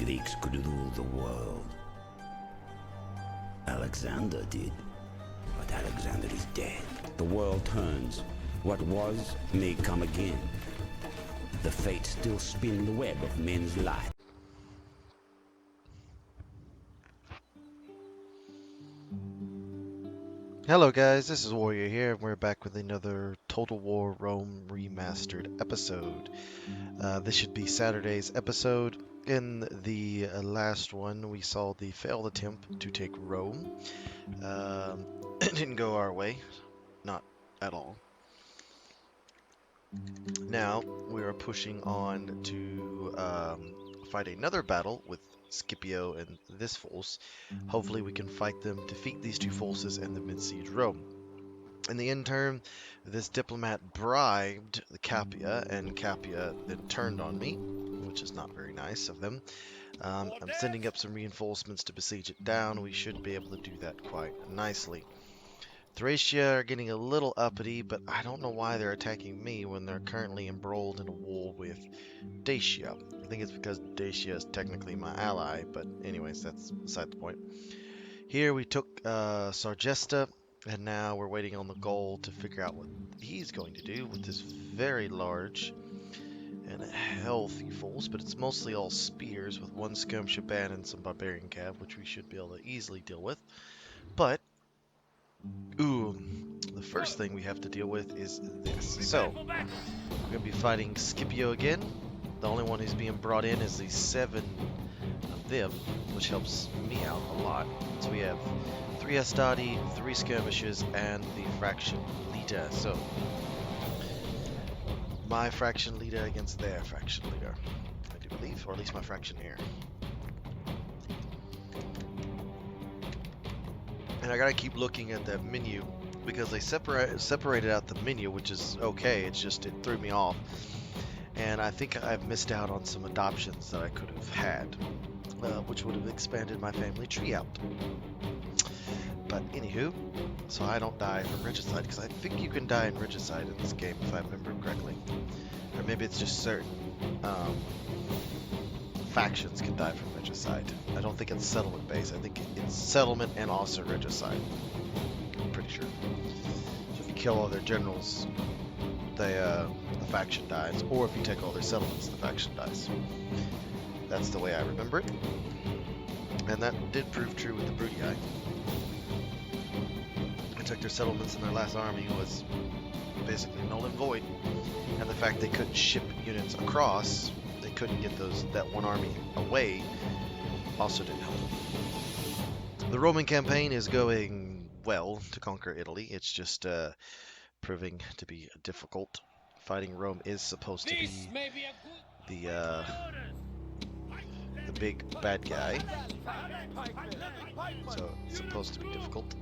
Greeks could rule the world. Alexander did, but Alexander is dead. The world turns. What was may come again. The fates still spin the web of men's lives. Hello guys, this is Warrior here, and we're back with another Total War Rome Remastered episode. This should be Saturday's episode. In the last one, we saw the failed attempt to take Rome. It didn't go our way, not at all. Now, we are pushing on to fight another battle with Scipio and this force. Hopefully we can fight them, defeat these two forces, and then besiege Rome. In the interim, this diplomat bribed the Capua, and Capua then turned on me, which is not very nice of them. I'm sending up some reinforcements to besiege it down. We should be able to do that quite nicely. Thracia are getting a little uppity, but I don't know why they're attacking me when they're currently embroiled in a war with Dacia. I think it's because Dacia is technically my ally, but anyways, that's beside the point. Here we took Sargesta, and now we're waiting on the goal to figure out what he's going to do with this very large and healthy force, but it's mostly all spears with one skirmisher band and some barbarian cav, which we should be able to easily deal with. But the first thing we have to deal with is this. So, we're going to be fighting Scipio again. The only one who's being brought in is the 7 of them, which helps me out a lot. So we have 3 Hastati, 3 skirmishers, and the faction leader. So, my faction leader against their faction leader, I do believe, or at least my faction here. And I gotta keep looking at that menu because they separated out the menu, which is okay. It's just it threw me off, and I think I've missed out on some adoptions that I could have had, which would have expanded my family tree out. But anywho, so I don't die from regicide, because I think you can die in regicide in this game if I remember correctly, or maybe it's just certain factions can die from regicide. I don't think it's settlement based. I think it's settlement and also regicide. I'm pretty sure. So if you kill all their generals, the faction dies, or if you take all their settlements, the faction dies. That's the way I remember it, and that did prove true with the Brutii. I took their settlements, and their last army was basically null and void, and the fact they couldn't ship units across, they couldn't get that one army away, also didn't help. The Roman campaign is going well to conquer Italy. It's just proving to be difficult. Fighting Rome is supposed to be the big bad guy, so it's supposed to be difficult.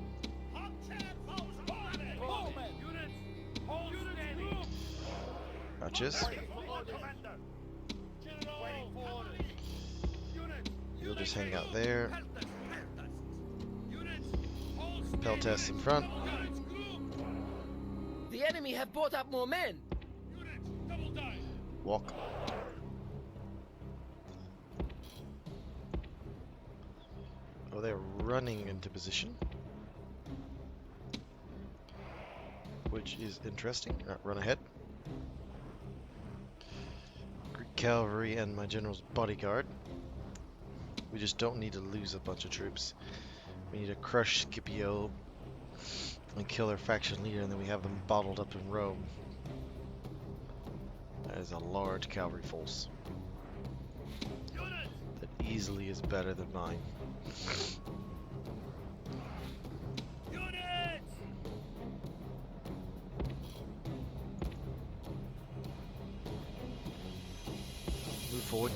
Archers. You'll just hang out there. Peltas in front. The enemy have brought up more men. Walk. Oh, they're running into position, which is interesting. Run ahead. Greek cavalry and my general's bodyguard. We just don't need to lose a bunch of troops. We need to crush Scipio and kill their faction leader, and then we have them bottled up in Rome. That is a large cavalry force. That easily is better than mine. Move forward.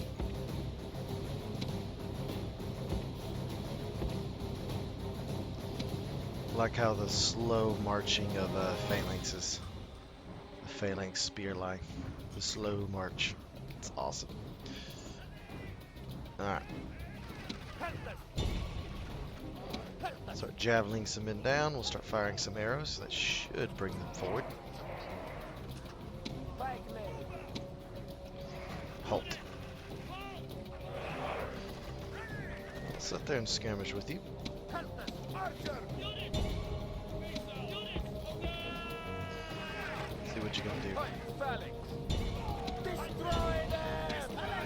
I like how the slow marching of phalanxes, the phalanx spear line, the slow march. It's awesome. Alright. Start javeling some men down. We'll start firing some arrows. That should bring them forward. Halt. there and skirmish with you. See what you're gonna do. I'm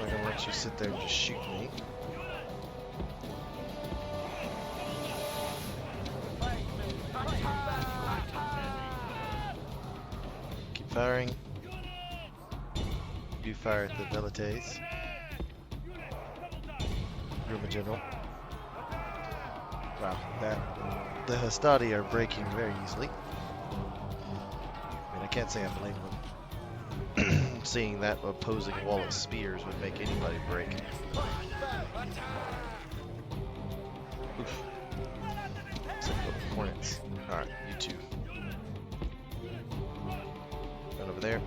not gonna let you sit there and just shoot me. Keep firing. You fire at the Velites. You're my general. Wow, the Hastati are breaking very easily. I mean, I can't say I blame them. Seeing that opposing wall of spears would make anybody break. Oof. It's like little hornets. Alright, you two. Run over there.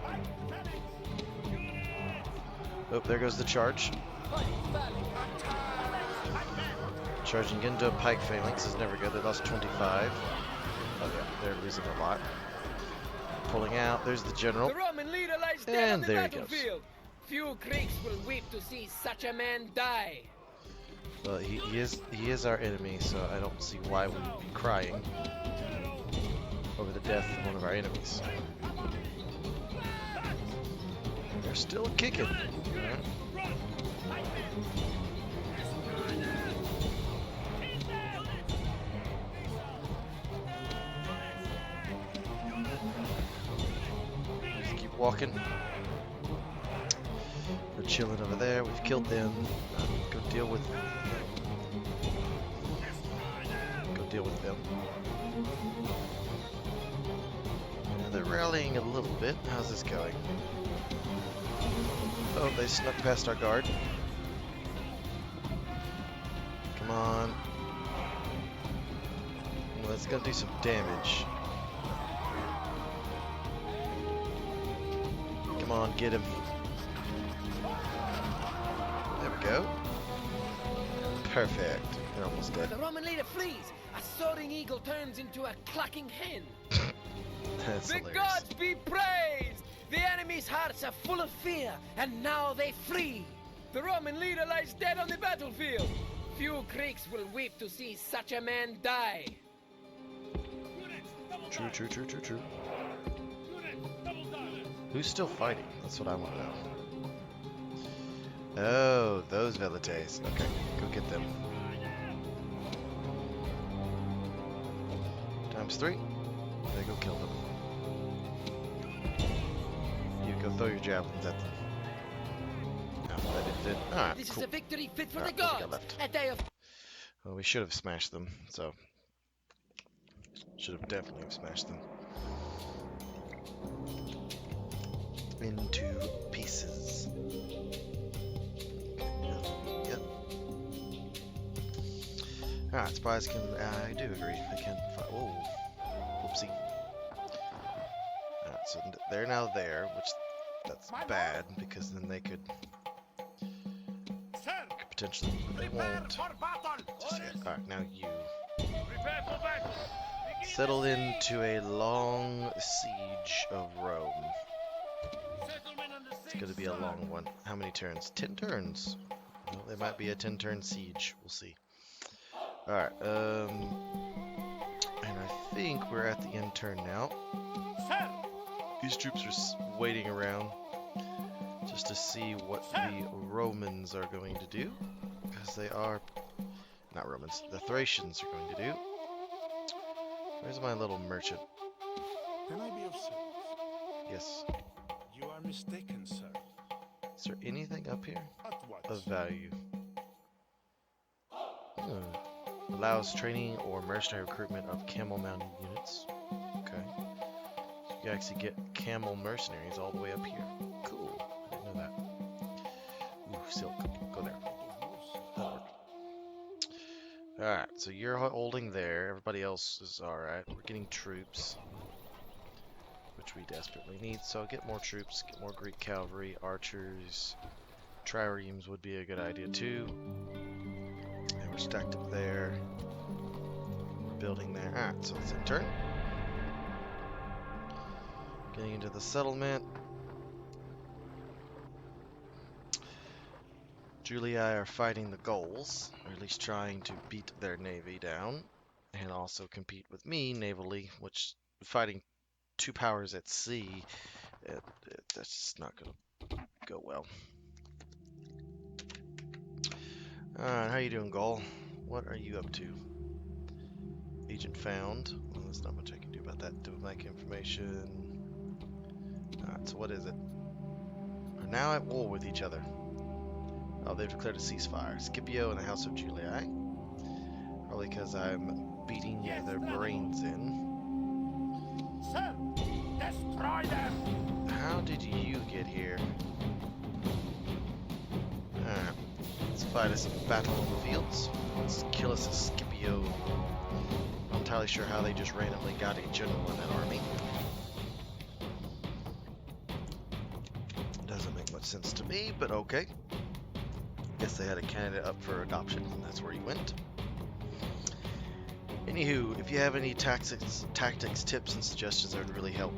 Oh, there goes the charge. Charging into a pike phalanx is never good. They lost 25. Oh yeah, they're losing a lot. Pulling out. There's the general. The Roman leader lies dead on And the there he goes. battlefield. Few Greeks will weep to see such a man die. Well, he is our enemy, so I don't see why we would be crying over the death of one of our enemies. They're still kicking. Alright. Just keep walking. We're chilling over there. We've killed them. Go deal with them. Yeah, they're rallying a little bit. How's this going? Oh, they snuck past our guard. Come on. Well, that's gonna do some damage. Come on, get him. There we go. Perfect. They're almost dead. The Roman leader flees. A soaring eagle turns into a clucking hen. That's The hilarious. gods be praised! The enemy's hearts are full of fear, and now they flee. The Roman leader lies dead on the battlefield. Few Greeks will weep to see such a man die. True, true, true, true, true. Who's still fighting? That's what I want to know. Oh, those Velites. Okay, go get them. ×3. They go kill them. You go throw your javelins at them. No, that didn't fit. Alright, This cool. is a victory fit for Alright, the what we got gods. left? A day of Well, we should have smashed them, so... Should have definitely have smashed them. Into pieces. Yep. Alright, spies can... I do agree. They can... Whoa. Whoopsie. Alright, so they're now there, which... That's bad, because then they could potentially... They won't. Just yet. Alright, now you. Settle into a long siege of Rome. It's going to be a long one. How many turns? 10 turns. Well, there might be a 10-turn siege. We'll see. Alright, and I think we're at the end turn now. These troops are waiting around just to see what the Romans are going to do. Because they are... Not Romans. The Thracians are going to do. Where's my little merchant? Can I be of service? Yes. You are mistaken, sir. Is there anything up here At what? of value? Allows training or mercenary recruitment of camel-mounted units. Okay. So you can actually get camel mercenaries all the way up here. Cool. I didn't know that. Ooh, silk. Go there. That'll work. Alright, so you're holding there. Everybody else is alright. We're getting troops, which we desperately need. So get more troops, get more Greek cavalry, archers. Triremes would be a good idea too. And we're stacked up there. We're building there. Alright, so it's in turn. Getting into the settlement. Julii are fighting the Gauls, or at least trying to beat their navy down, and also compete with me navally, which fighting two powers at sea, that's just not going to go well. Alright, how you doing, Gaul? What are you up to? Agent found. Well, there's not much I can do about that. Diplomatic information. Alright, so what is it? Are now at war with each other. Oh, they've declared a ceasefire. Scipio and the House of Julii. Probably because I'm beating their brains in. Sir, destroy them! How did you get here? Alright, let's fight us a battle on the fields. Let's kill us a Scipio. I'm not entirely sure how they just randomly got a general in that army. Doesn't make much sense to me, but okay. Guess they had a candidate up for adoption, and that's where he went. Anywho, if you have any tactics, tips, and suggestions, that would really help.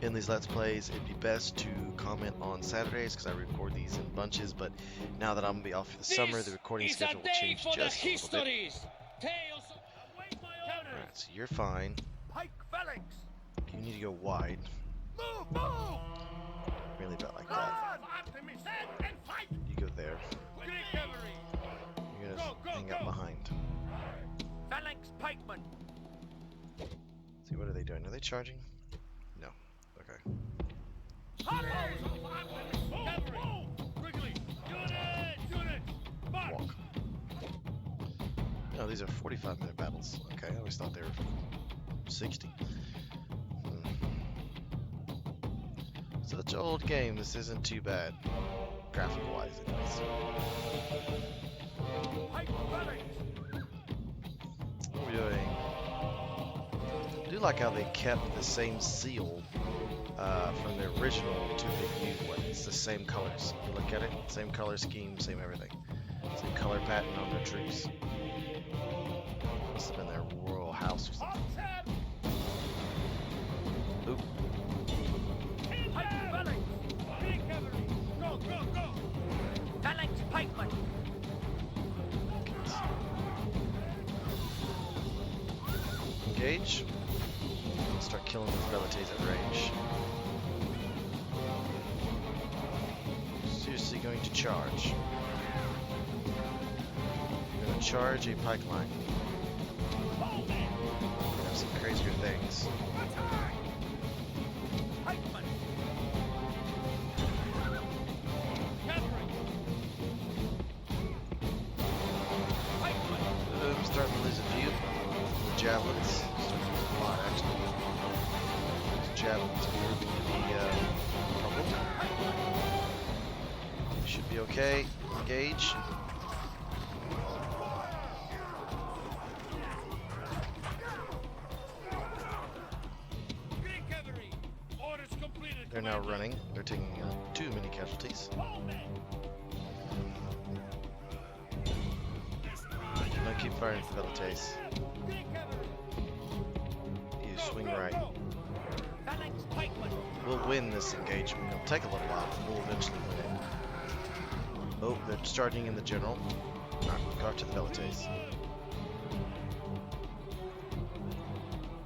In these Let's Plays, it'd be best to comment on Saturdays, because I record these in bunches, but now that I'm going to be off for the summer, the recording schedule will change just a little bit. Alright, so you're fine. Pike phalanx! You need to go wide. Move, move! Really about like that. And fight! You go there. Greek cavalry! You're going to hang out behind. Phalanx pikemen! See, what are they doing? Are they charging? No. Okay. Cavalry! Quickly! Unit! March! Walk. No, these are 45-minute battles. Okay, I always thought they were 60. Such an old game, this isn't too bad. Graphic-wise, anyways. Pike phalanx! What are we doing? I do like how they kept the same seal from the original to the new one. It's the same colors. You look at it, same color scheme, same everything. Same color pattern on their troops. Must have been their royal house or something. Oop. Pike phalanx! Greek cavalry! Go, go, go! Phalanx pikemen! Engage. Start killing the Velites at range. Seriously going to charge. You're going to charge a pike line. Have some crazier things. Pikemen! Cavalry! Pikemen! I'm starting to lose a few. The javelins. Starting to lose a lot, actually. These javelins are proving to be a problem. We should be okay. Engage. Greek cavalry! Orders completed! They're now running. They're taking too many casualties. Now keep firing for Velites. Greek cavalry! You swing right. Phalanx pikemen! We'll win this engagement. It'll take a little while, but we'll eventually win it. Oh, they're charging in the general. Alright, go after the Velites.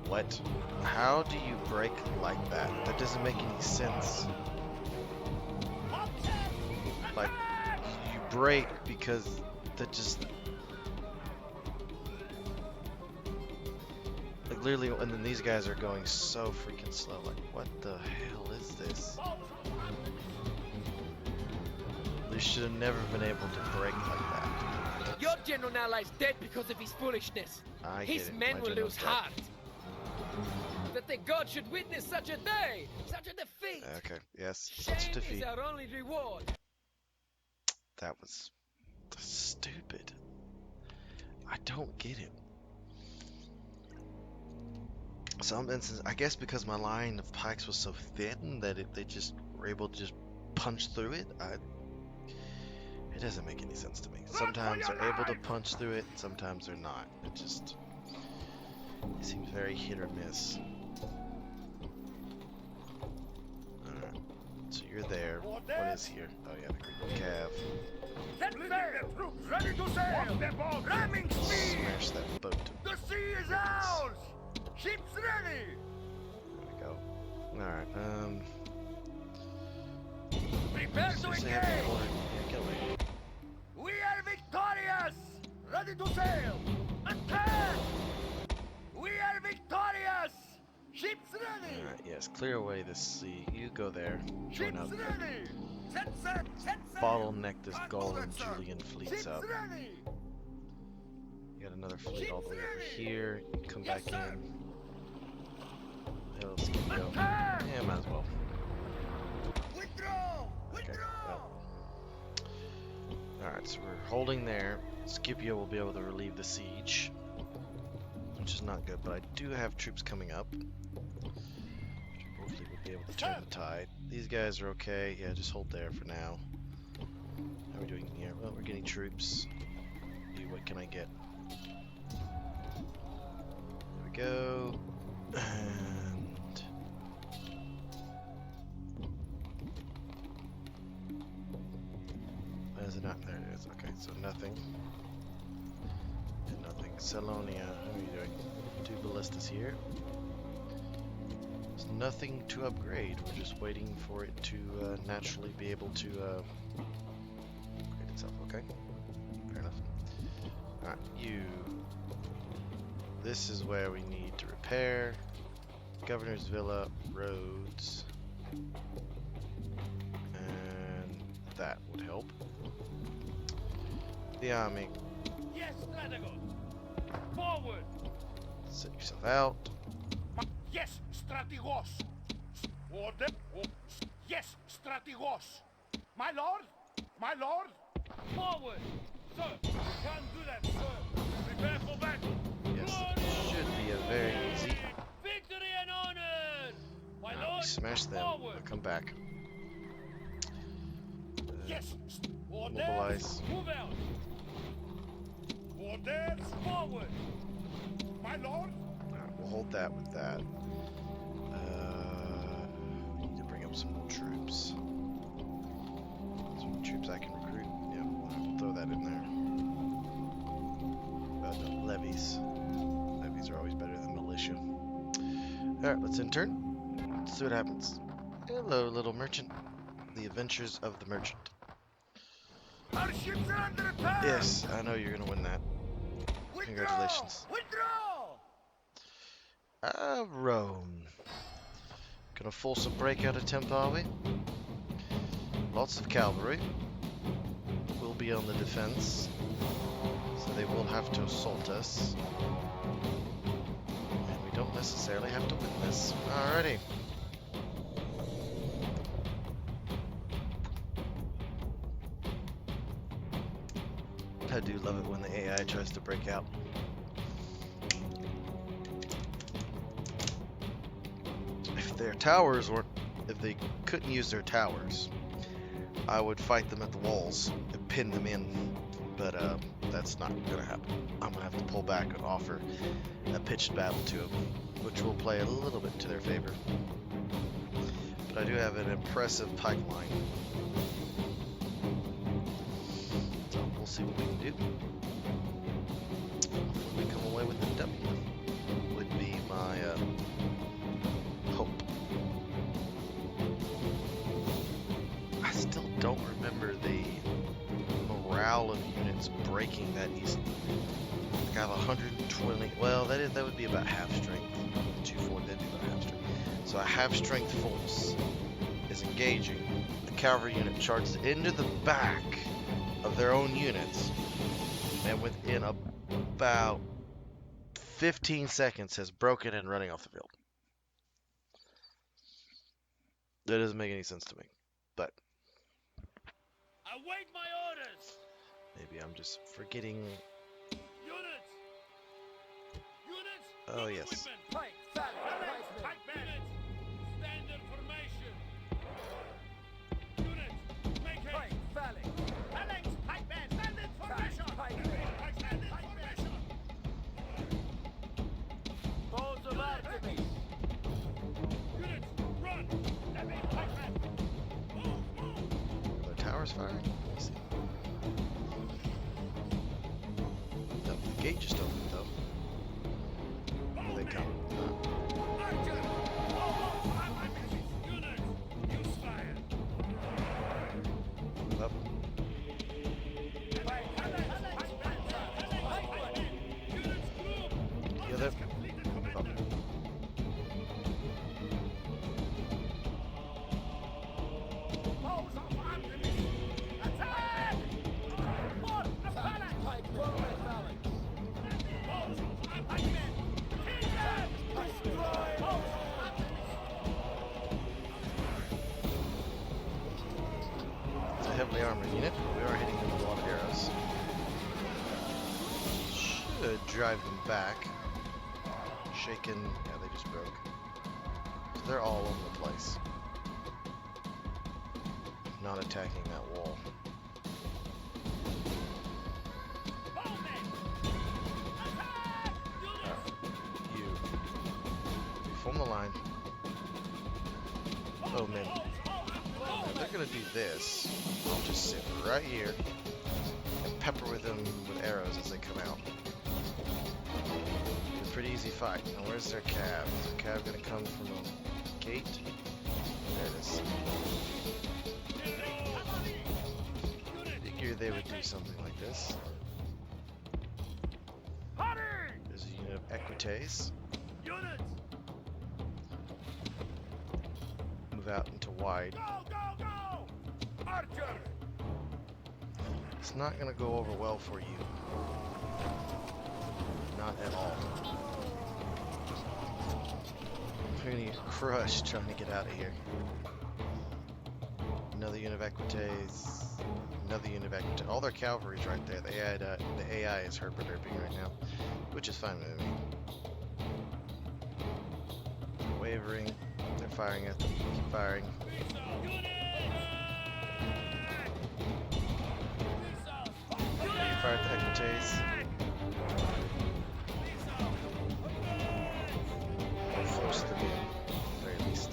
What? How do you break like that? That doesn't make any sense. Like, you break because that just... Like, literally, and then these guys are going so freaking slow. Like, what the hell is this? They should have never been able to break like that. Your general now lies dead because of his foolishness. I His get it. men My will general's lose dead. heart. That the gods should witness such a day, such a defeat. Okay, yes, Shame such is defeat. our only reward. That was stupid. I don't get it. Some instances, I guess because my line of pikes was so thin that they just were able to just punch through it. It doesn't make any sense to me. Sometimes they're able to punch through it, sometimes they're not. It seems very hit or miss. Alright, So you're there. What is here? Oh yeah, the Cav. Set sail! Troops ready to sail! Off the boat! Ramming speed! Smash that boat. The sea is ours! Ships ready! There we go. Alright, Prepare to seriously have engage! to order. Yeah, get away. We are victorious! Ready to sail! Attack! We are victorious! Ships ready! Alright, yes, clear away this sea. You go there. Join Ships up. ready! Set sail! Set sail! Bottleneck this On Gaul board, and sir. Julian fleets Ships up. ready! You got another fleet all the way over ready. here. You come Yes, back sir. in. Yeah, let's keep going. Attack! Yeah, might as well. Withdraw! Okay, Withdraw! well. Alright, so we're holding there. Scipio will be able to relieve the siege, which is not good, but I do have troops coming up. Hopefully we'll be able to turn the tide. These guys are okay. Yeah, just hold there for now. How are we doing here? Well, we're getting troops. What can I get? There we go. And why is it not? There it is. Okay, so nothing. And nothing. Salonia, how are you doing? 2 ballistas here. There's nothing to upgrade. We're just waiting for it to naturally be able to upgrade itself. Okay, fair enough. Alright, you. This is where we need to repair. Governor's Villa, roads. And that would help. The army. Yes, Strategos! Forward! Set yourself out. Yes, Strategos! Order! Yes, Strategos! My lord! My lord! Forward! Sir! Can't do that, sir! Prepare for battle! Yes, Glory! it should be a very easy. Victory and honor! My We lord! smash them. Forward! They'll come back. Yes! Orders! Mobilize. Move out! Orders! Forward! My lord! Alright, we'll hold that with that. We need to bring up some more troops. Some troops I can recruit. Yeah, we'll have to throw that in there. No, levies. Levies are always better than militia. Alright, let's intern. Let's see what happens. Hello, little merchant. The adventures of the merchant. Our ships are under attack! Yes, I know you're gonna win that. Withdraw! Congratulations. Withdraw! Rome. Gonna force a breakout attempt, are we? Lots of cavalry. Will be on the defense. So they will have to assault us. And we don't necessarily have to win this. Alrighty. I do love it when the AI tries to break out. If their towers weren't, if they couldn't use their towers, I would fight them at the walls and pin them in. But that's not gonna happen. I'm gonna have to pull back and offer a pitched battle to them, which will play a little bit to their favor. But I do have an impressive pipeline. So we'll see what we can do. Hopefully we come away with the W. Would be my hope. I still don't remember the morale of units breaking that easily. Like I have 120. Well, that would be about half strength. 240, that'd be about half strength. So a half strength force is engaging. The cavalry unit charges into the back of their own units, and within about 15 seconds has broken and running off the field. That doesn't make any sense to me, but Await my orders! maybe I'm just forgetting. Units! Units! Oh, Look yes. equipment! Fight! Phalanx! Units! Standard formation! Units! Make haste! Phalanx! Pikemen! Standard formation! Standard formation! Balls of artemis! Units! Run! Pikemen! towers firing? Let me see. Nope, the gate just opened though. Here they come. Archer! Units! Use fire! Up. The other. Move up. It's a heavily armored unit, but we are hitting them with a lot of arrows. Should drive them back. Shaken. Yeah, they just broke. So they're all over the place. Not attacking that wall. You. Form the line. Oh man. If they're gonna do this, I'll just sit right here and pepper with them with arrows as they come out. It's a pretty easy fight. Now where's their cab? Is their cab gonna come from a gate? There it is. Figured they would do something like this. There's a unit of Equites. Move out into wide. Archer! It's not gonna go over well for you. Not at all. You're gonna get crushed trying to get out of here. Another unit of Equites. Another unit of Equites. All their cavalry's right there. The AI is herp-derping right now, which is fine with me. Wavering. They're firing at them. Keep firing. Fire at the Equites. Or force them in, at the very least.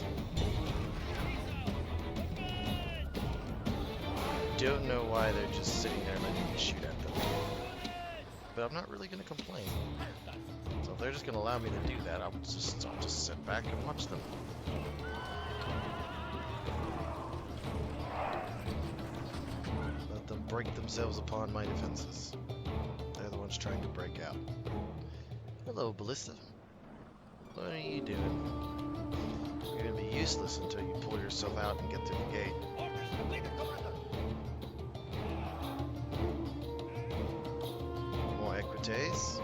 Don't know why they're just sitting there letting me shoot at them. But I'm not really going to complain. So if they're just going to allow me to do that, I'll just sit back and watch them. Let them break themselves upon my defenses. They're the ones trying to break out. Hello, Ballista. What are you doing? You're going to be useless until you pull yourself out and get through the gate. More Equites.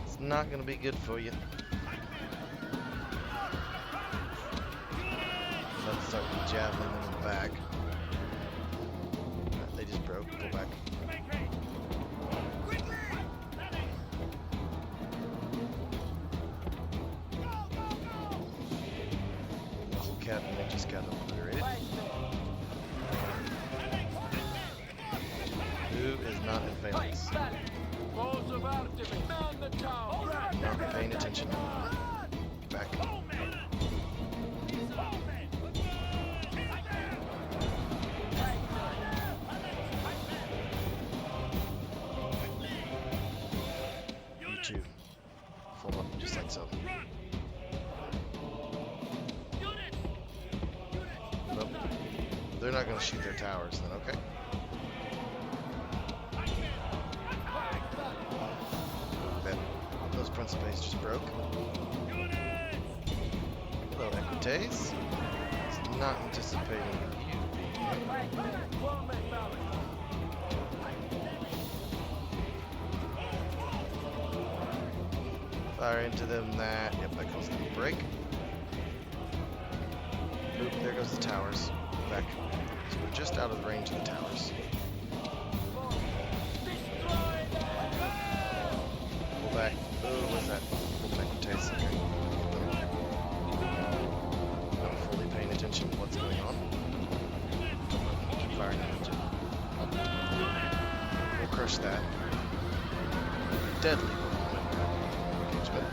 It's not going to be good for you. Let's start javeling them in the back. They just broke. Pull back. Muzzle captain, they just got obliterated. Who is not in phalanx? Not paying attention. Back. You two. Form up just like so. Nope. They're not going to shoot their towers then, okay? Those Principes just broke. Hello, Equites. It's not anticipating you being here. Fire into them that. Yep, that caused them to break. Oop, there goes the towers. Back. So we're just out of the range of the towers. Pull back. Oh, what's that? Equites. Okay. Not fully paying attention to what's going on. Keep firing at them. crush that. Deadly engagement.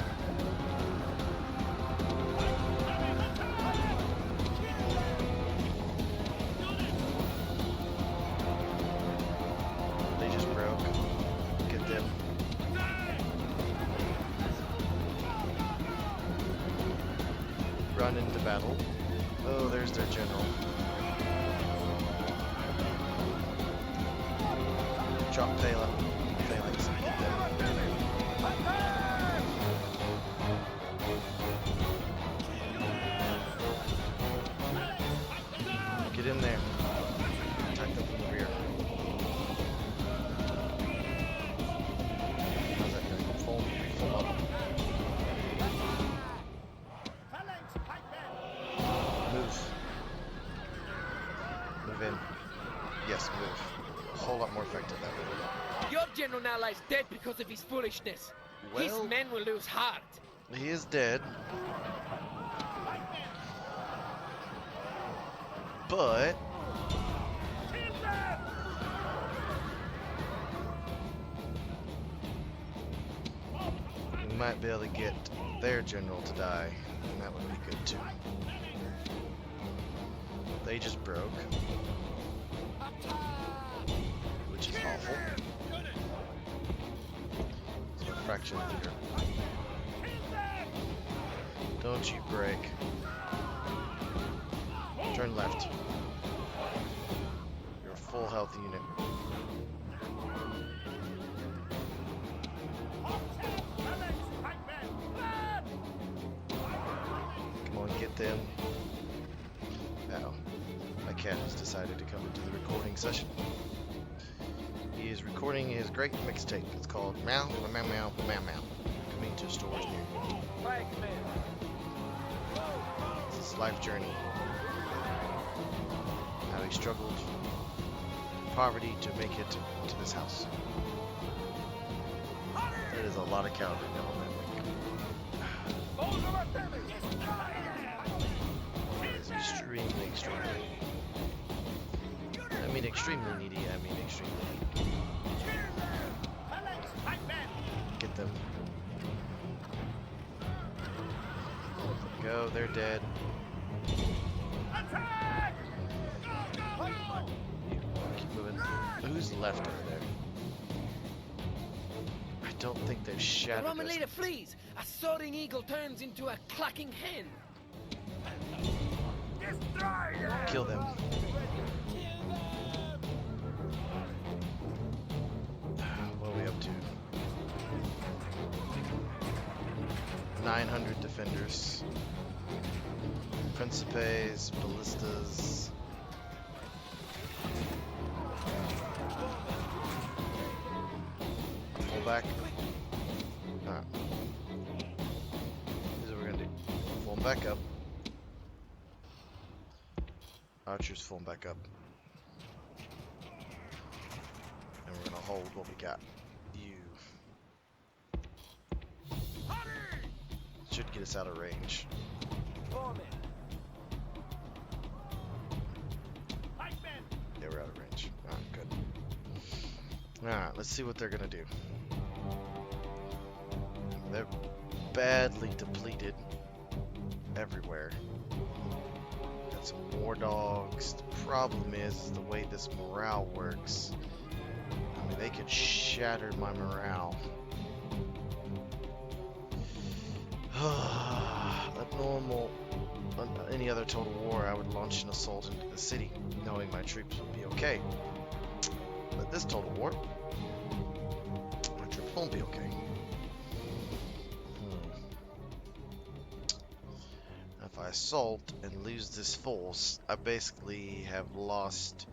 They just broke. Get them. Run into battle. Oh, there's their general. Drop phalanx and hit them. Get in there. Attack them from the rear. How's that going? Full up. Move. Move in. Yes, move. A whole lot more effective that way. Your general now lies dead because of his foolishness. His Well- men will lose heart. He is dead. But we might be able to get their general to die, and that would be good too. They just broke, which is awful. So a fraction leader. Don't you break. Turn left. You're a full health unit. Come on, get them. Uh-oh. My cat has decided to come into the recording session. He is recording his great mixtape. It's called Meow, Meow, Meow, Meow, Meow. Coming to stores near you. Pikemen. It's his life journey. How he struggled in poverty to make it to this house. That is a lot of calorie down on that link. It is extremely, extremely. I mean extremely needy, I mean extremely needy. Get them. Go, they're dead. Keep moving. Who's left over there? I don't think they've The shattered Roman us. leader flees. A soaring eagle turns into a clucking hen. Kill them. What are we up to? 900 defenders. Principes, ballistas. Pull back. Alright. Here's what we're gonna do. Pull them back up. Archers form back up. And we're gonna hold what we got. You should get us out of range. Yeah, we're out of range. Alright, good. Alright, let's see what they're gonna do. They're badly depleted everywhere. Got some war dogs. The problem is the way this morale works. I mean, they could shatter my morale. A normal, any other total war, I would launch an assault into the city, knowing my troops would be okay. But this total war, my troops won't be okay. If I assault and lose this force, I basically haven't lost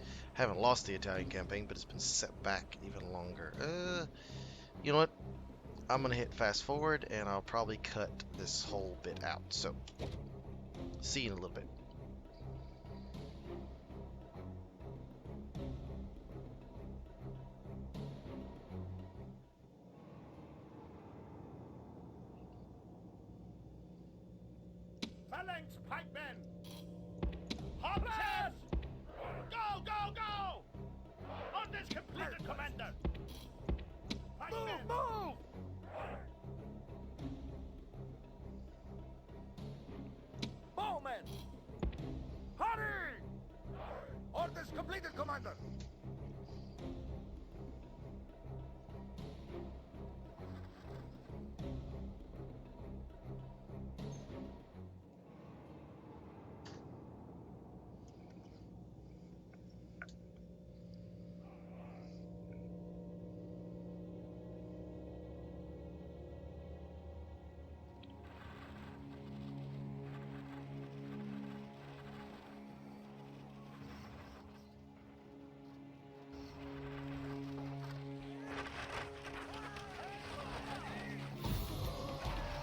the Italian campaign, but it's been set back even longer. You know what? I'm gonna hit fast forward and I'll probably cut this whole bit out. So, see you in a little bit. Phalanx pikemen! Hoppers! Go, go, go! Orders completed, Commander! Move! Bowman! Hurry! Orders completed, Commander.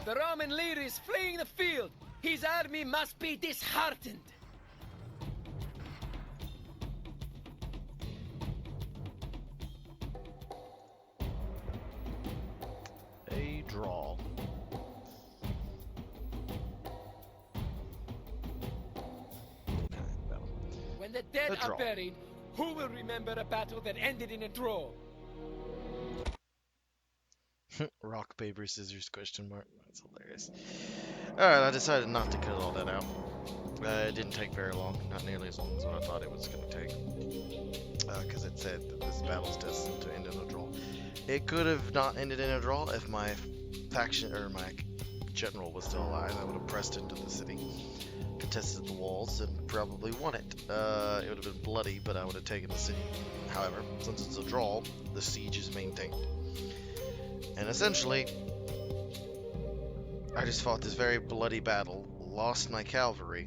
The Roman leader is fleeing the field. His army must be disheartened. A draw. When the dead A draw. are buried, who will remember a battle that ended in a draw? Rock, paper, scissors, question mark. That's hilarious. Alright, I decided not to cut all that out. It didn't take very long. Not nearly as long as what I thought it was going to take. Because it said that this battle's destined to end in a draw. It could have not ended in a draw if my faction, or my general was still alive. I would have pressed into the city, contested the walls, and probably won it. It would have been bloody, but I would have taken the city. However, since it's a draw, the siege is maintained. And essentially, I just fought this very bloody battle, lost my cavalry,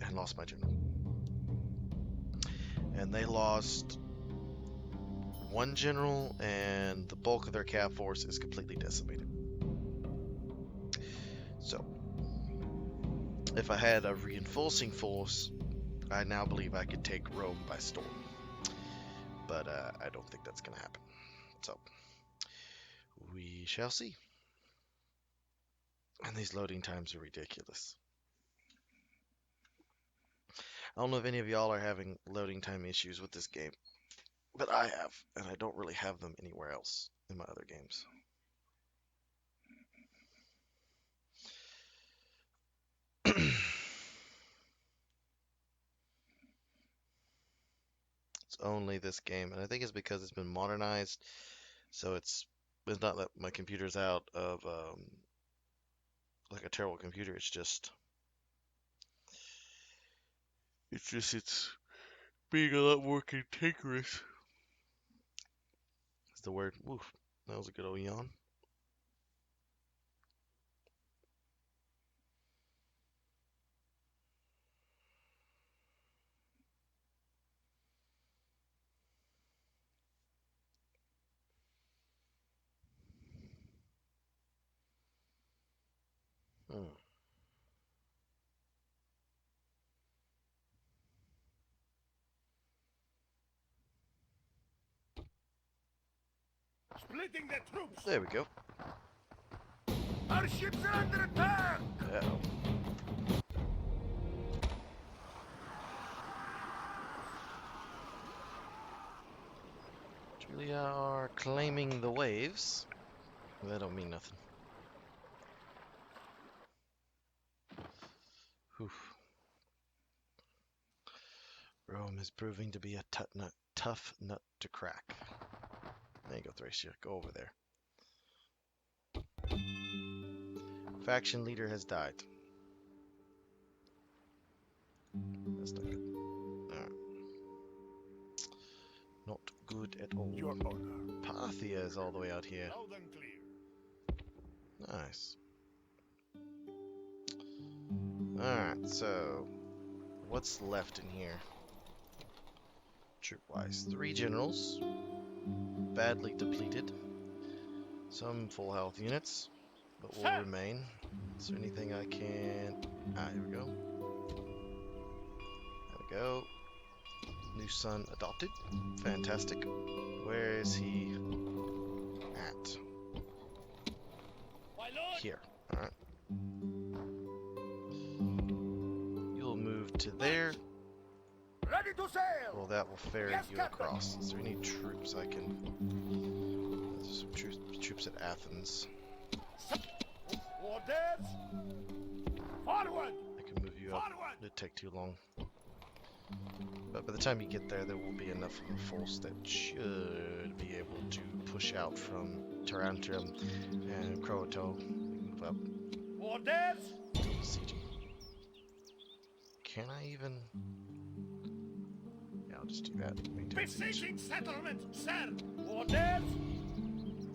and lost my general. And they lost one general, and the bulk of their cav force is completely decimated. So, if I had a reinforcing force, I now believe I could take Rome by storm. But I don't think that's going to happen. So, we shall see. And these loading times are ridiculous. I don't know if any of y'all are having loading time issues with this game, but I have, and I don't really have them anywhere else in my other games. It's only this game, and I think it's because it's been modernized, so it's not that my computer's out of like a terrible computer. It's being a lot more cantankerous. That's the word. Woof. That was a good old yawn. Splitting the troops! There we go. Our ships are under attack! Uh-oh. Julia are claiming the waves. That don't mean nothing. Oof. Rome is proving to be a tough nut to crack. There you go, Thracia. Go over there. Faction leader has died. That's not good. Alright. Not good at all. Your order. Parthia is all the way out here. Loud and clear. Nice. Alright, so what's left in here? Troop-wise. 3 generals. Badly depleted. Some full health units, but will remain. Is there anything I can... Ah, here we go. There we go. New son adopted. Fantastic. Where is he at? My lord! Here. Alright. You'll move to there. Ready to sail! Well, that will ferry Yes, you Captain. across. Is there any troops I can... There's Troops at Athens. Orders! Forward! I can move you up. It'd take too long. But by the time you get there, there will be enough of a force that should be able to push out from Tarantum and Croatoe. Move up. Orders! Siege. Can I even? Yeah, I'll just do that. Maintain siege. Besieging settlement, sir! Orders!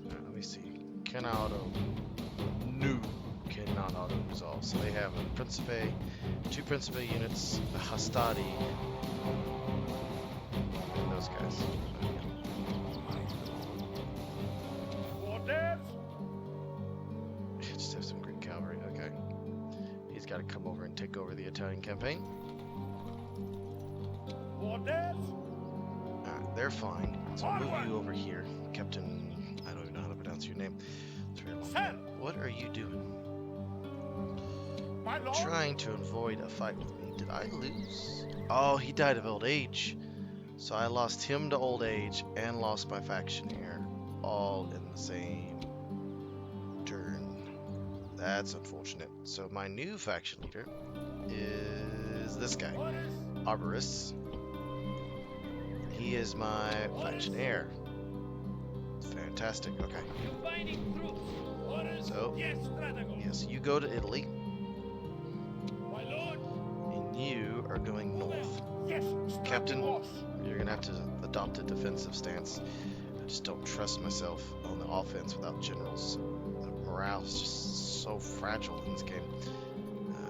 Let me see. Can auto? No, cannot auto resolve. So they have a Principe, 2 Principe units, a Hastati, and those guys. Orders! Just have some Greek cavalry. Okay. He's got to come over and take over the Italian campaign. Orders! Alright, they're fine. So I'll move you over here. Captain, I don't even know how to pronounce your name. It's very long. Sir! What are you doing? My lord! Trying to avoid a fight with me. Did I lose? Oh, he died of old age. So I lost him to old age and lost my faction here. All in the same turn. That's unfortunate. So my new faction leader is this guy. Orders! Arborists. He is my faction heir. Fantastic. Okay. Combining troops! Orders! So, Yes, Stradago! yes, you go to Italy, My lord! and you are going north. Yes, Captain, Stradago! you're gonna have to adopt a defensive stance. I just don't trust myself on the offense without generals. The morale is just so fragile in this game.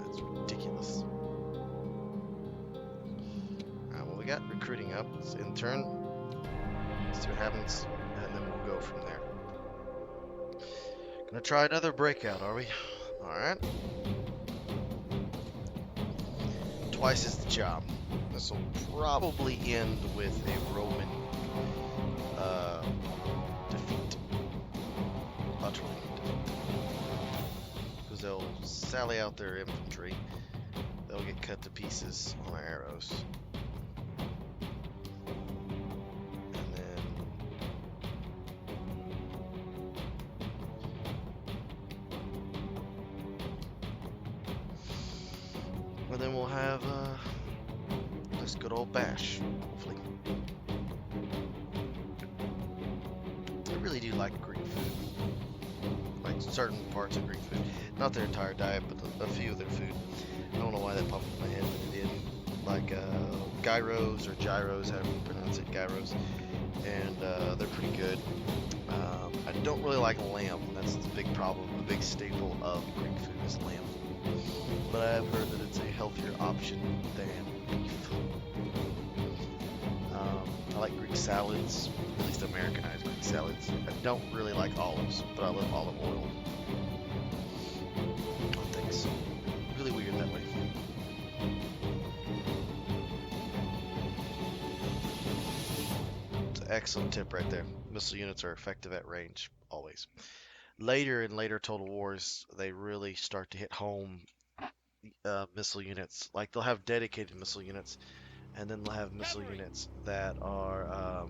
It's ridiculous. Alright, well, we got recruiting up. It's in turn. Let's see what happens, and then we'll go from there. Gonna try another breakout, are we? Alright. Twice is the job. This will probably end with a Roman defeat. Utterly defeat. Because they'll sally out their infantry. They'll get cut to pieces on our arrows. And then we'll have this good old bash, hopefully. I really do like Greek food. Like certain parts of Greek food. Not their entire diet, but a few of their food. I don't know why that popped in my head, but it did. Like gyros or gyros, however you pronounce it, gyros. And they're pretty good. I don't really like lamb. That's the big problem. The big staple of Greek food is lamb. But I have heard that it's a healthier option than beef. I like Greek salads, at least Americanized Greek salads. I don't really like olives, but I love olive oil on things. Really weird that way. It's an excellent tip right there. Missile units are effective at range, always. Later in later Total Wars, they really start to hit home missile units. Like they'll have dedicated missile units, and then they'll have missile units that are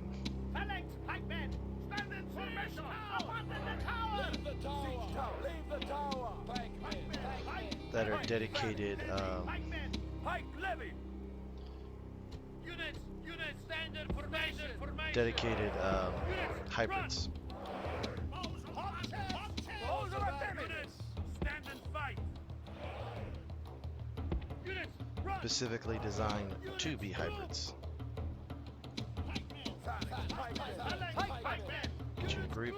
Phalanx pikemen! Stand in formation! Abandon the tower! Leave the tower! Leave the tower! that are dedicated Pikemen! Pike levy! Units! Stand in formation! dedicated hybrids. Units! Stand and fight! Units! Run! Specifically designed to be hybrids. Get you a group.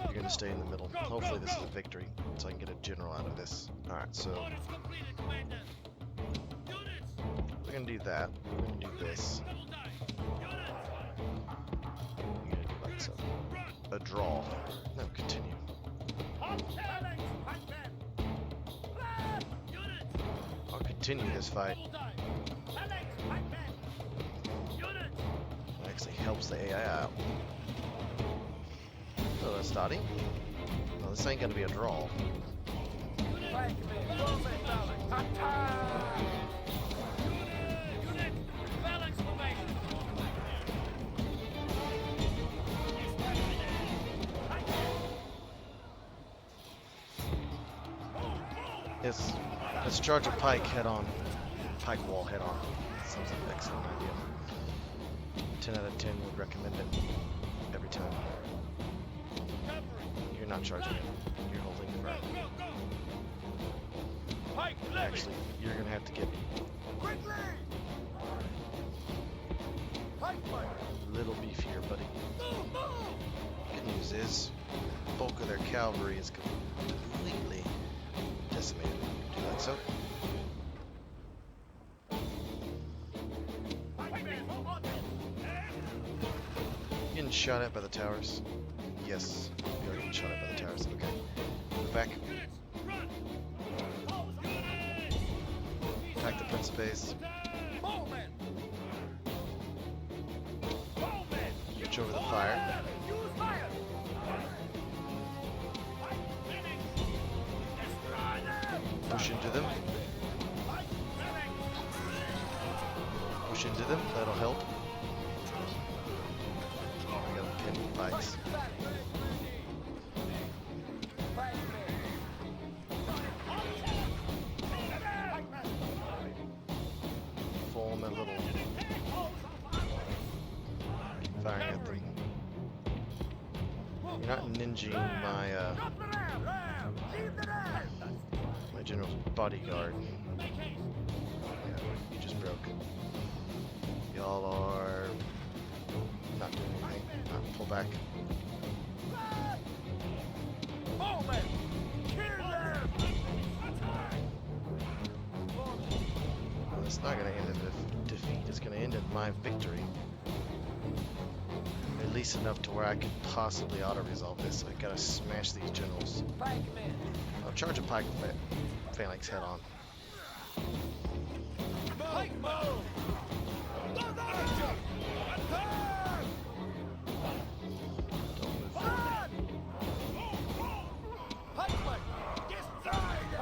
You're gonna stay in the middle. Hopefully this is a victory, so I can get a general out of this. Alright, so we're gonna do that. We're gonna do this. You're gonna do like so. A draw. No, continue. I'll continue this fight. It actually helps the AI out. Hello, Astati. Well, this ain't gonna be a draw. Yes. Let's charge a pike head on. Pike wall head on. Sounds like an excellent idea. 10 out of 10 would recommend it every time. You're not charging it. You're holding it right. Pike levy! Actually, you're gonna have to get Quickly! Pike fire! a little beefier, buddy. Move, move! Good news is, the bulk of their cavalry is completely decimated. Do you like so? Pikemen, on it! Getting shot at by the towers. Yes, you're getting shot at by the towers. Okay. Move back. Attack the Principes. Bowman! Bowman! Switch over the fire. Use fire! Destroy them! Push into them. Push into them. That'll help. I got the pin pikes. Form a little firing at them. You're not ninjing my general's bodyguard. Yeah, you just broke. Y'all are not doing anything. Pull back. Bowman! Kill them! Well, it's not going to end in a defeat. It's going to end in my victory. At least enough to where I could possibly auto-resolve this. I gotta smash these generals. Pikemen. I'll charge a pike phalanx head on. Pike move! Attack! Don't move. Pikemen! Destroy them!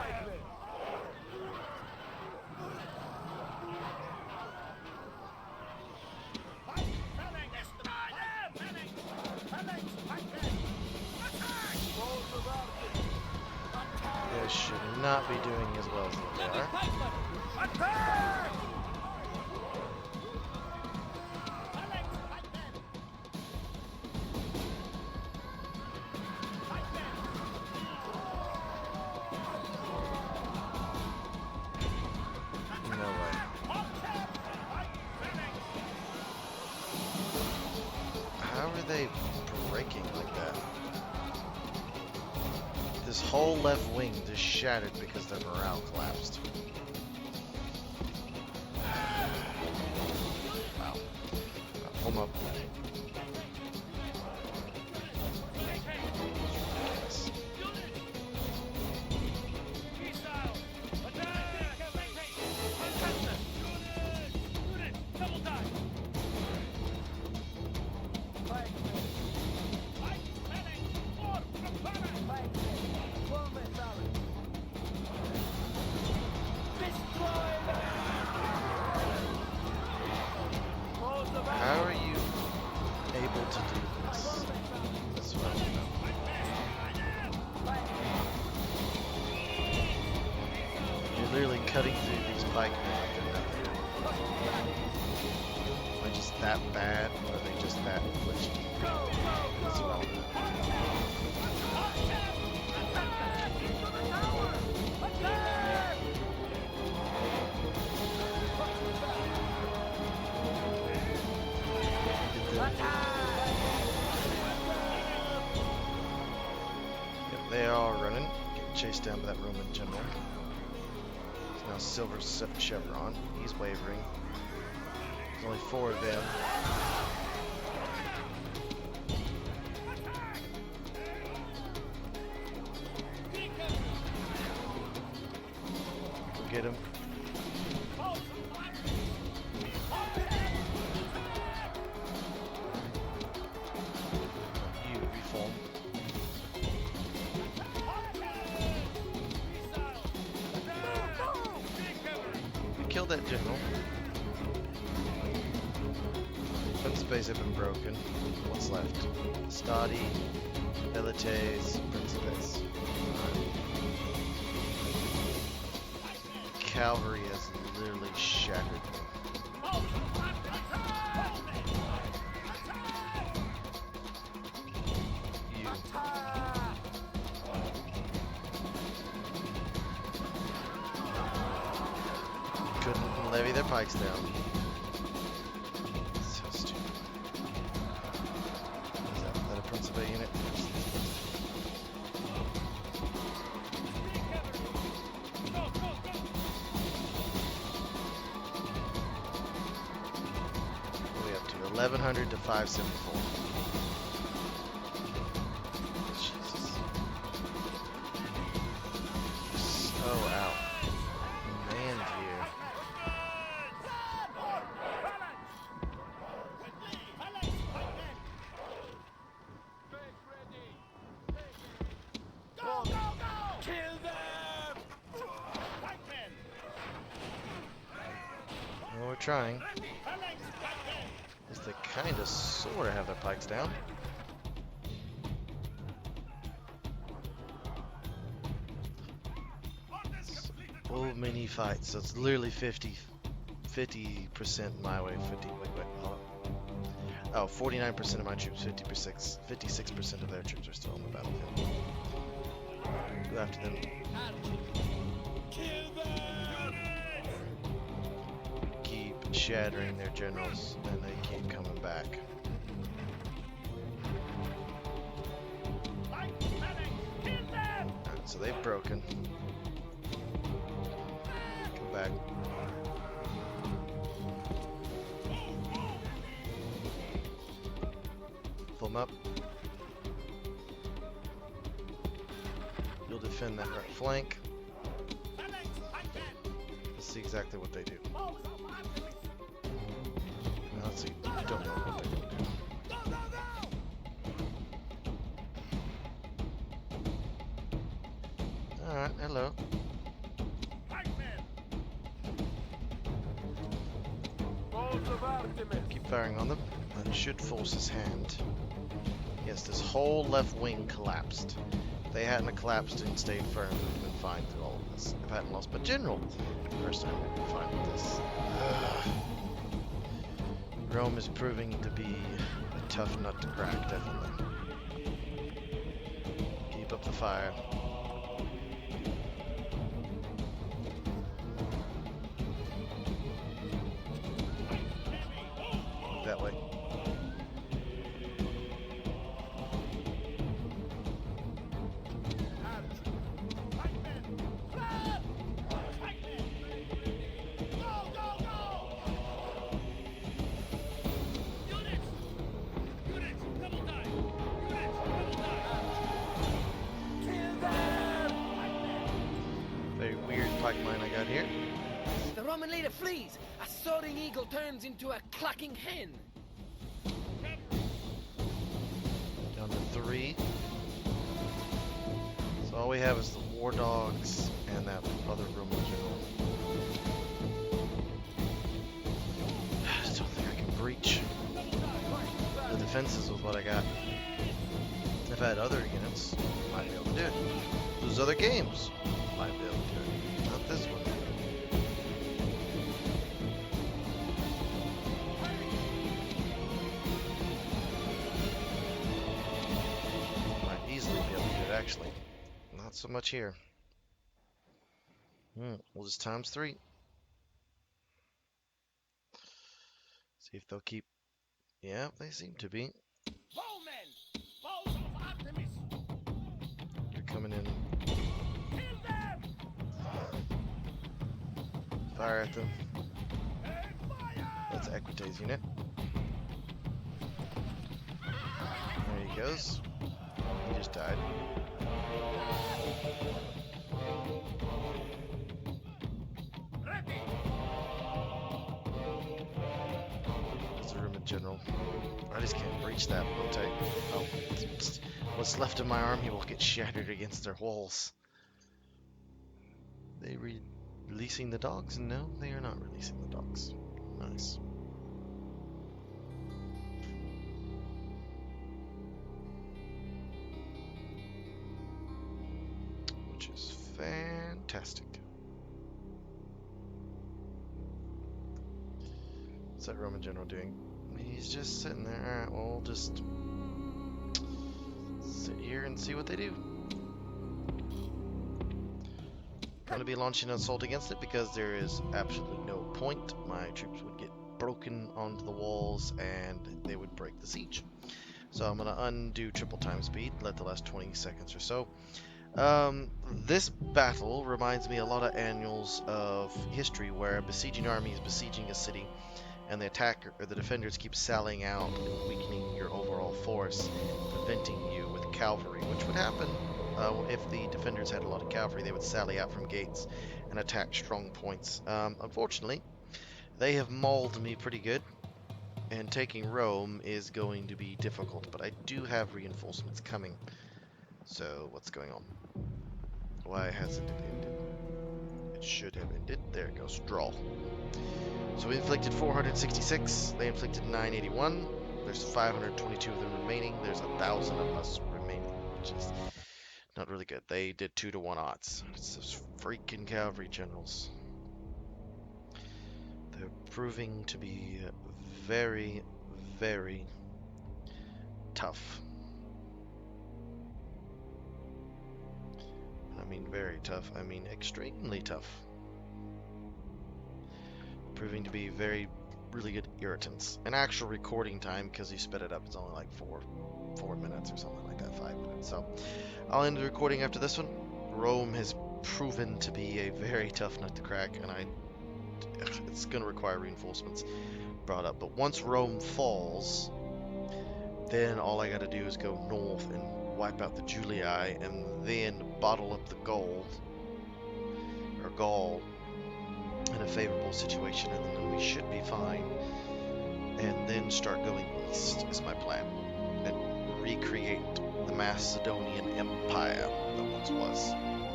They should not be doing as well as they are. Attack! No way. How are they breaking like that? This whole left wing just shattered because their morale collapsed. Wow. Hold up. Yes. How are you able to do this? That's what I want to know. You're literally cutting through these pikemen like they're nothing. Are they just that bad, or are they just that glitchy? That's what I want to know. Yep, they are all running, getting chased down by that Roman general. It's now Silver Chevron. He's wavering. There's only 4 of them. Go get him. You reform. We killed that general. Principes have been broken. What's left? Stadi, Velites, Principes. cavalry has literally shattered them. You. Couldn't levy their pikes down. So stupid. Is that a principal unit? What are we up to? 1100 to 574. Jesus. So out. Man, dear. Go, go, go! Kill them! Pikemen! Well, we're trying. Because they kind of, sort of have their pikes down. Oh, mini fights. So it's literally 50% my way, 50. Wait, hold on. Oh, 49% of my troops, 56% of their troops are still on the battlefield. Go after them. Keep shattering their generals, and they keep coming back. Alright, so they've broken. Come back. Pull them up. You'll defend that right flank. Let's see exactly what they do. Now, let's see. I don't know what they're going to do. Alright, hello. Keep firing on them. That should force his hand. Yes, this whole left wing collapsed. If they hadn't collapsed and stayed firm, we'd have been fine through all of this. If I hadn't lost, but general, first time we'd be fine with this. Rome is proving to be a tough nut to crack, definitely. Keep up the fire. That way. Very weird pike mine I got here. The Roman leader flees. A soaring eagle turns into a clucking hen. Down to 3. So all we have is the war dogs and that other Roman general. I just don't think I can breach the defenses with what I got. If I had other units, might be able to do it. Those other games, might be able to do it. Not this one. Might easily be able to do it, actually. Not so much here. We'll just times 3. See if they'll keep. Yeah, they seem to be. Bowmen! Bows of Artemis! They're coming in. Kill them! Fire at them. Fire! That's Equites unit. There he goes. He just died. Ready! That's a Roman general. I just can't breach that bow tight. Oh, what's left of my army will get shattered against their walls. They releasing the dogs? No, they are not releasing the dogs. Nice. Which is fantastic. that Roman general doing? He's just sitting there. Alright, well, we'll just sit here and see what they do. Going to be launching an assault against it because there is absolutely no point. My troops would get broken onto the walls and they would break the siege. So I'm going to undo triple time speed, let the last 20 seconds or so. This battle reminds me a lot of annuals of history where a besieging army is besieging a city and the attacker or the defenders keep sallying out and weakening your overall force, preventing you with cavalry, which would happen if the defenders had a lot of cavalry. They would sally out from gates and attack strong points. Unfortunately, they have mauled me pretty good, and taking Rome is going to be difficult, but I do have reinforcements coming. So, what's going on? Why hasn't it ended? It should have ended. There it goes. Draw. So we inflicted 466. They inflicted 981. There's 522 of them remaining. There's 1,000 of us remaining, which is not really good. They did 2-to-1 odds. It's those freaking cavalry generals. They're proving to be very, very tough. I mean very tough. I mean extremely tough. Proving to be really good irritants. An actual recording time, because you sped it up, it's only like 4 minutes or something like that, 5 minutes. So I'll end the recording after this one. Rome has proven to be a very tough nut to crack, and it's going to require reinforcements brought up. But once Rome falls, then all I got to do is go north and wipe out the Julii, and then bottle up the gold or Gaul in a favorable situation, and then we should be fine. And then start going east is my plan, and recreate the Macedonian Empire that once was.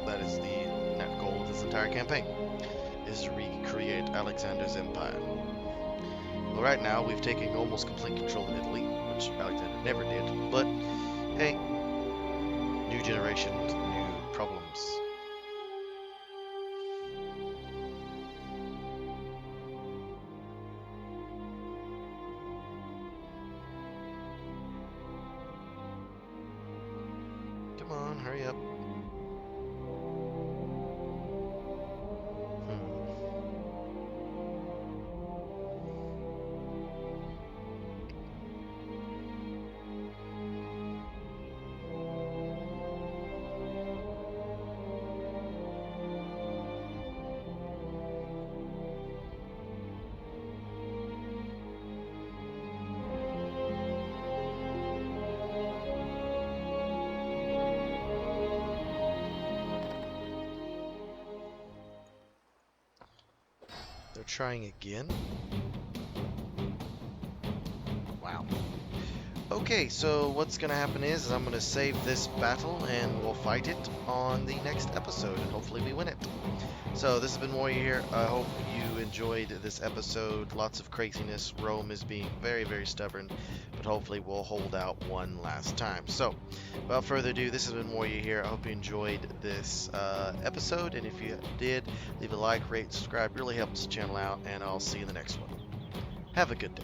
That is the net goal of this entire campaign, is to recreate Alexander's empire. Well, right now we've taken almost complete control of Italy, which Alexander never did, but hey, new generation, new problems. Come on, hurry up. They're trying again? Wow. Okay, so what's going to happen is I'm going to save this battle and we'll fight it on the next episode, and hopefully we win it. So this has been Warrior here. I hope you enjoyed this episode. Lots of craziness. Rome is being very, very stubborn, but hopefully we'll hold out one last time. So without further ado, this has been Warrior here. I hope you enjoyed this episode, and if you did, leave a like, rate, subscribe. Really helps the channel out, and I'll see you in the next one. Have a good day.